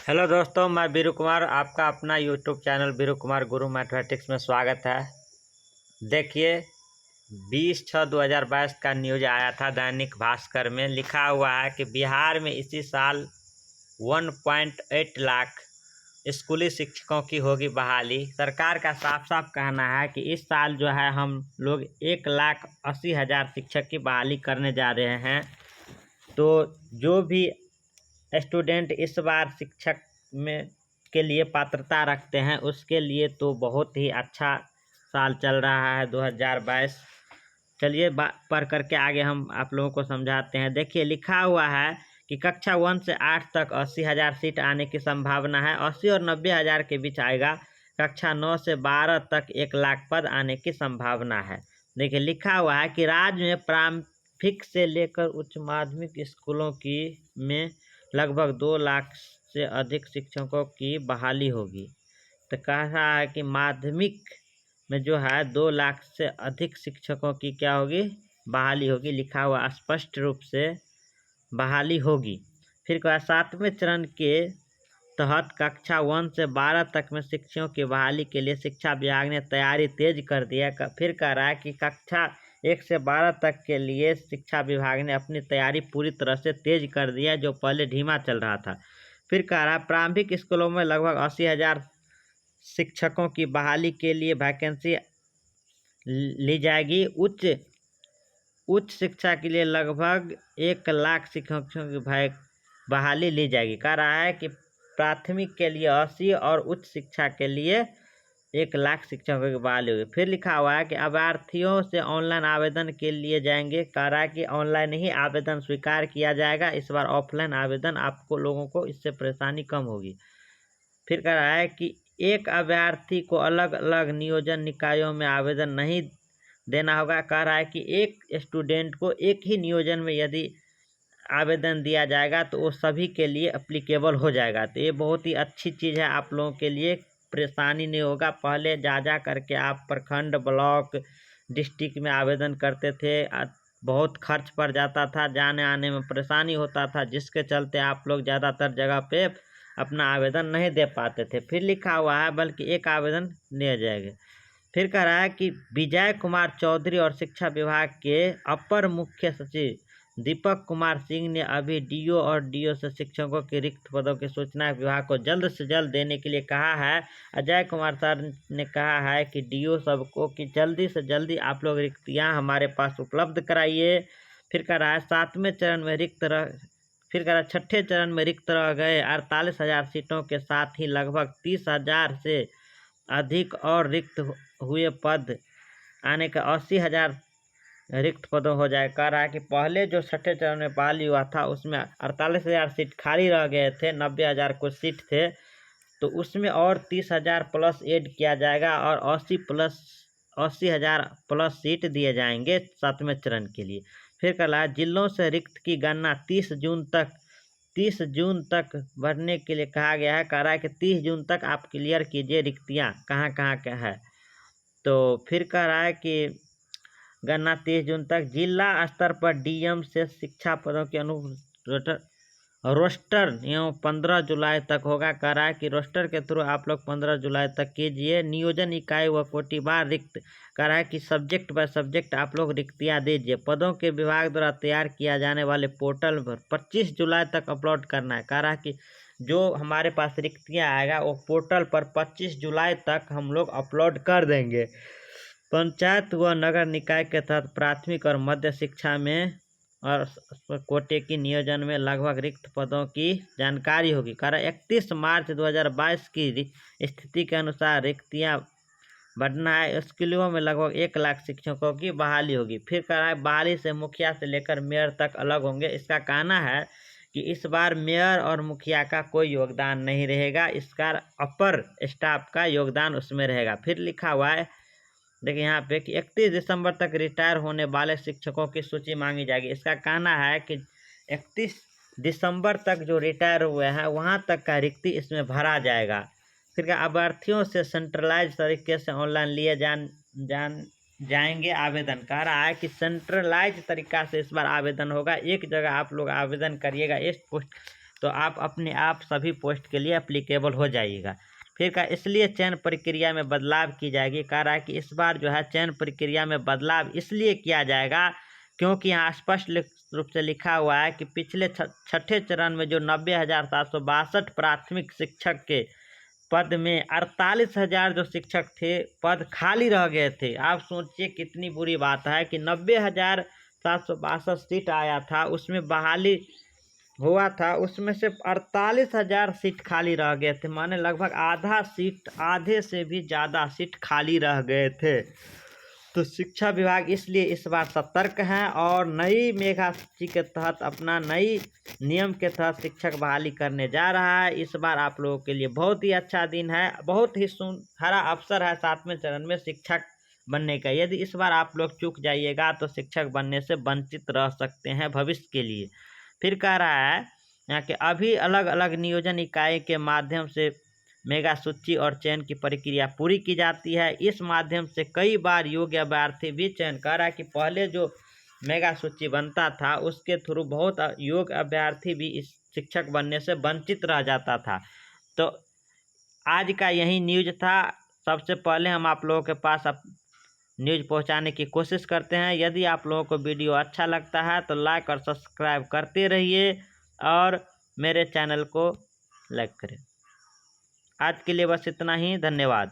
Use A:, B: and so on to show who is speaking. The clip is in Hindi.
A: हेलो दोस्तों, मैं बीरू कुमार आपका अपना यूट्यूब चैनल बीरू कुमार गुरु मैथमेटिक्स में स्वागत है। देखिए 20/6/2022 का न्यूज आया था दैनिक भास्कर में। लिखा हुआ है कि बिहार में इसी साल 1.8 लाख स्कूली शिक्षकों की होगी बहाली। सरकार का साफ साफ कहना है कि इस साल जो है हम लोग 1,80,000 शिक्षक की बहाली करने जा रहे हैं। तो जो भी स्टूडेंट इस बार शिक्षक में के लिए पात्रता रखते हैं उसके लिए तो बहुत ही अच्छा साल चल रहा है 2022। चलिए पढ़ करके आगे हम आप लोगों को समझाते हैं। देखिए लिखा हुआ है कि कक्षा 1 से 8 तक 80,000 सीट आने की संभावना है। 80 और 90,000 के बीच आएगा। कक्षा 9 से 12 तक 1 लाख पद आने की संभावना है। देखिए लिखा हुआ है कि राज्य में प्रारंभिक से लेकर उच्च माध्यमिक स्कूलों की में लगभग 2 लाख से अधिक शिक्षकों की बहाली होगी। तो कह रहा है कि माध्यमिक में जो है 2 लाख से अधिक शिक्षकों की क्या होगी, बहाली होगी। लिखा हुआ स्पष्ट रूप से बहाली होगी। फिर कहा 7वें चरण के तहत कक्षा 1 से 12 तक में शिक्षकों की बहाली के लिए शिक्षा विभाग ने तैयारी तेज कर दी है। फिर कह रहा है कि कक्षा 1 से 12 तक के लिए शिक्षा विभाग ने अपनी तैयारी पूरी तरह से तेज कर दी है, जो पहले धीमा चल रहा था। फिर कह रहा है प्रारंभिक स्कूलों में लगभग 80,000 शिक्षकों की बहाली के लिए वैकेंसी ली जाएगी। उच्च शिक्षा के लिए लगभग 1 लाख शिक्षकों की बहाली ली जाएगी। कह रहा है कि प्राथमिक के लिए 80 और उच्च शिक्षा के लिए 1 लाख शिक्षकों की बहाली होगी। फिर लिखा हुआ है कि अभ्यर्थियों से ऑनलाइन आवेदन के लिए जाएंगे। कह रहा है कि ऑनलाइन ही आवेदन स्वीकार किया जाएगा। इस बार ऑफलाइन आवेदन आपको लोगों को इससे परेशानी कम होगी। फिर कह रहा है कि एक अभ्यर्थी को अलग अलग नियोजन निकायों में आवेदन नहीं देना होगा। कह रहा है कि एक स्टूडेंट को एक ही नियोजन में यदि आवेदन दिया जाएगा तो वो सभी के लिए एप्लीकेबल हो जाएगा। तो ये बहुत ही अच्छी चीज़ है, आप लोगों के लिए परेशानी नहीं होगा। पहले जा करके आप प्रखंड, ब्लॉक, डिस्ट्रिक्ट में आवेदन करते थे, बहुत खर्च पड़ जाता था, जाने आने में परेशानी होता था, जिसके चलते आप लोग ज़्यादातर जगह पे अपना आवेदन नहीं दे पाते थे। फिर लिखा हुआ है बल्कि एक आवेदन दिया जाएगा। फिर कह रहा है कि विजय कुमार चौधरी और शिक्षा विभाग के अपर मुख्य सचिव दीपक कुमार सिंह ने अभी डीओ और डीओ से शिक्षकों के रिक्त पदों की सूचना विभाग को जल्द से जल्द देने के लिए कहा है। अजय कुमार सर ने कहा है कि डीओ सबको कि जल्दी से जल्दी आप लोग रिक्तियां हमारे पास उपलब्ध कराइए। फिर कह रहा है 7वें चरण में फिर कह रहा है 6ठे चरण में रिक्त रह गए 48,000 सीटों के साथ ही लगभग 30,000 से अधिक और रिक्त हुए पद आने का 80,000 रिक्त पदों हो जाए। कह रहा है कि पहले जो 6ठे चरण में बहाली हुआ था उसमें 48,000 सीट खाली रह गए थे, 90,000 कुछ सीट थे, तो उसमें और 30,000 प्लस ऐड किया जाएगा और 80,000 प्लस सीट दिए जाएंगे 7वें चरण के लिए। फिर कह रहा है जिलों से रिक्त की गणना 30 जून तक भरने के लिए कहा गया है। कह रहा है कि 30 जून तक आप क्लियर कीजिए रिक्तियाँ कहाँ कहाँ क्या है। तो फिर कह रहा है कि गणना 30 जून तक जिला स्तर पर डीएम से शिक्षा पदों के रोस्टर एवं 15 जुलाई तक होगा। कह रहा है कि रोस्टर के थ्रू आप लोग 15 जुलाई तक कीजिए। नियोजन इकाई व कोटिवार रिक्त कह रहा है कि सब्जेक्ट बाय सब्जेक्ट आप लोग रिक्तियाँ दीजिए। पदों के विभाग द्वारा तैयार किया जाने वाले पोर्टल पर 25 जुलाई तक अपलोड करना है। कह रहा है कि जो हमारे पास रिक्तियाँ आएगा वो पोर्टल पर 25 जुलाई तक हम लोग अपलोड कर देंगे। पंचायत व नगर निकाय के तहत प्राथमिक और मध्य शिक्षा में और कोटे की नियोजन में लगभग रिक्त पदों की जानकारी होगी। कह रहा 31 मार्च 2022 की स्थिति के अनुसार रिक्तियां बढ़ना है। स्कूलों में लगभग 1 लाख शिक्षकों की बहाली होगी। फिर कह रहा है बहाली से मुखिया से लेकर मेयर तक अलग होंगे। इसका कहना है कि इस बार मेयर और मुखिया का कोई योगदान नहीं रहेगा, इसका अपर स्टाफ का योगदान उसमें रहेगा। फिर लिखा हुआ है देखिए यहाँ पे कि 31 दिसंबर तक रिटायर होने वाले शिक्षकों की सूची मांगी जाएगी। इसका कहना है कि 31 दिसंबर तक जो रिटायर हुए हैं वहाँ तक का रिक्ति इसमें भरा जाएगा। फिर क्या अभ्यर्थियों से सेंट्रलाइज तरीके से ऑनलाइन लिए जाएंगे आवेदन। कह रहा है कि सेंट्रलाइज तरीका से इस बार आवेदन होगा। एक जगह आप लोग आवेदन करिएगा। इस पोस्ट तो आप अपने आप सभी पोस्ट के लिए एप्लीकेबल हो जाइएगा। फिर का इसलिए चयन प्रक्रिया में बदलाव की जाएगी। कह रहा है कि इस बार जो है चयन प्रक्रिया में बदलाव इसलिए किया जाएगा क्योंकि यहाँ स्पष्ट रूप से लिखा हुआ है कि पिछले छठे चरण में जो 90,762 प्राथमिक शिक्षक के पद में 48,000 जो शिक्षक थे पद खाली रह गए थे। आप सोचिए कितनी बुरी बात है कि 90,762 सीट आया था, उसमें बहाली हुआ था, उसमें से 48,000 सीट खाली रह गए थे, माने लगभग आधा सीट, आधे से भी ज़्यादा सीट खाली रह गए थे। तो शिक्षा विभाग इसलिए इस बार सतर्क है और नई मेगा सूची के तहत अपना नई नियम के तहत शिक्षक बहाली करने जा रहा है। इस बार आप लोगों के लिए बहुत ही अच्छा दिन है, बहुत ही सुनहरा अवसर है 7वें चरण में शिक्षक बनने का। यदि इस बार आप लोग चूक जाइएगा तो शिक्षक बनने से वंचित रह सकते हैं भविष्य के लिए। फिर कह रहा है यहाँ के अभी अलग अलग नियोजन इकाई के माध्यम से मेगा सूची और चयन की प्रक्रिया पूरी की जाती है। इस माध्यम से कई बार योग्य अभ्यर्थी भी चयन कर रहा है कि पहले जो मेगा सूची बनता था उसके थ्रू बहुत योग्य अभ्यर्थी भी इस शिक्षक बनने से वंचित रह जाता था। तो आज का यही न्यूज था। सबसे पहले हम आप लोगों के पास न्यूज पहुंचाने की कोशिश करते हैं। यदि आप लोगों को वीडियो अच्छा लगता है तो लाइक और सब्सक्राइब करते रहिए और मेरे चैनल को लाइक करें। आज के लिए बस इतना ही, धन्यवाद।